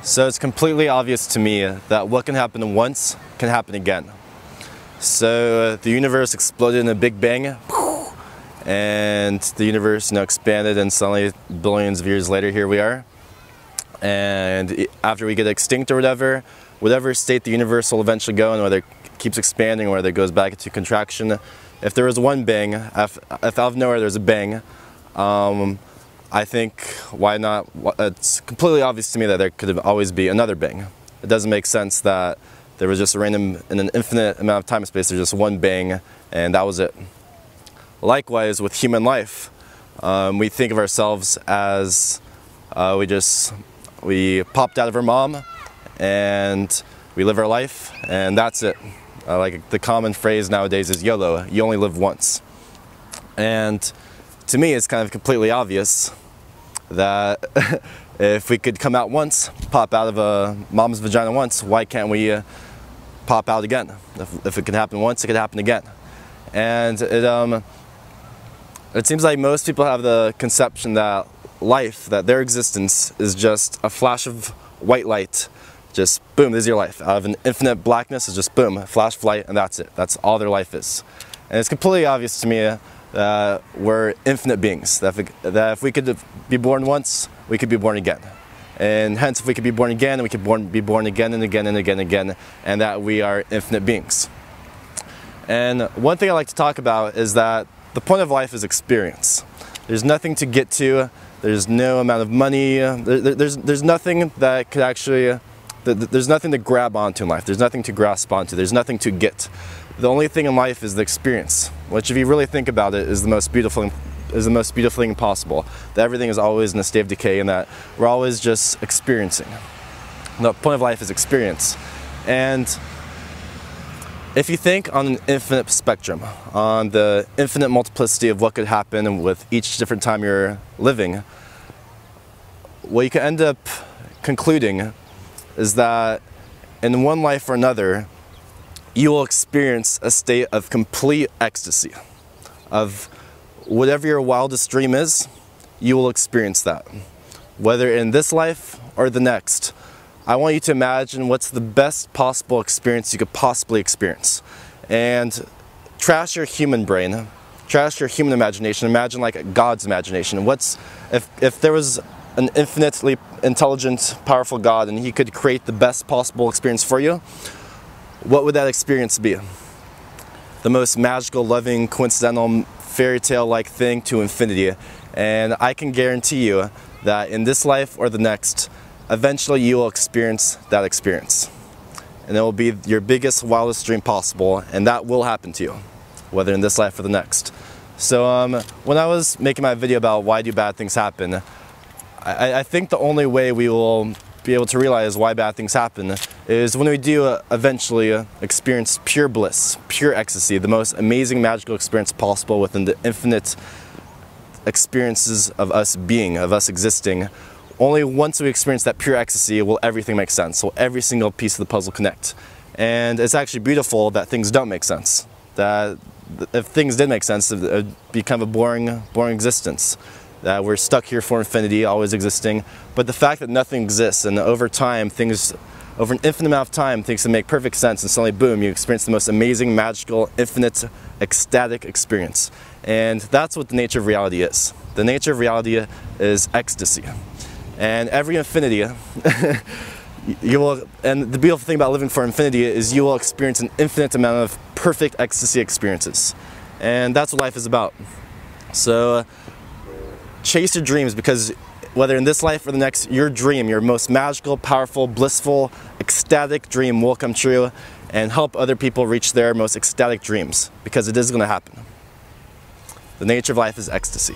So it's completely obvious to me that what can happen once can happen again. So the universe exploded in a big bang, and the universe expanded, and suddenly billions of years later here we are. And after we get extinct or whatever state the universe will eventually go in, whether it keeps expanding or whether it goes back into contraction, if there is one bang, if out of nowhere there's a bang, I think, why not? It's completely obvious to me that there could always be another bang. It doesn't make sense that there was just a random, in an infinite amount of time and space, there's just one bang and that was it. Likewise with human life, we think of ourselves as we popped out of our mom and we live our life and that's it. Like the common phrase nowadays is YOLO, you only live once. And to me it's kind of completely obvious that if we could come out once, pop out of a mom's vagina once, why can't we pop out again? If it can happen once, it could happen again. And it seems like most people have the conception that life, that their existence is just a flash of white light. Just boom, this is your life. Out of an infinite blackness, it's just boom, flash of light, and that's it. That's all their life is. And it's completely obvious to me that we're infinite beings. That if we could be born once, we could be born again. And hence, if we could be born again, we could be born again and again and again and again, and that we are infinite beings. And one thing I like to talk about is that the point of life is experience. There's nothing to get to. There's no amount of money. There's nothing that could actually. There's nothing to grab onto in life. There's nothing to grasp onto. There's nothing to get. The only thing in life is the experience, which, if you really think about it, is the most beautiful thing possible. That everything is always in a state of decay, and that we're always just experiencing. The point of life is experience. And if you think on an infinite spectrum, on the infinite multiplicity of what could happen with each different time you're living, what you can end up concluding is that in one life or another, you will experience a state of complete ecstasy. Of whatever your wildest dream is, you will experience that. Whether in this life or the next. I want you to imagine what's the best possible experience you could possibly experience. And trash your human brain, trash your human imagination, imagine like God's imagination. If there was an infinitely intelligent, powerful God and he could create the best possible experience for you, what would that experience be? The most magical, loving, coincidental, fairy tale-like thing to infinity. And I can guarantee you that in this life or the next, eventually you will experience that experience. And it will be your biggest, wildest dream possible, and that will happen to you, whether in this life or the next. So when I was making my video about why do bad things happen, I think the only way we will be able to realize why bad things happen is when we do eventually experience pure bliss, pure ecstasy, the most amazing magical experience possible within the infinite experiences of us being, of us existing. Only once we experience that pure ecstasy will everything make sense, will every single piece of the puzzle connect. And it's actually beautiful that things don't make sense. That if things did make sense, it would be kind of a boring existence. That we're stuck here for infinity, always existing. But the fact that nothing exists, and over time, over an infinite amount of time, things can make perfect sense, and suddenly, boom, you experience the most amazing, magical, infinite, ecstatic experience. And that's what the nature of reality is. The nature of reality is ecstasy. And every infinity, and the beautiful thing about living for infinity is you will experience an infinite amount of perfect ecstasy experiences. And that's what life is about. So chase your dreams, because whether in this life or the next, your dream, your most magical, powerful, blissful, ecstatic dream will come true, and help other people reach their most ecstatic dreams, because it is going to happen. The nature of life is ecstasy.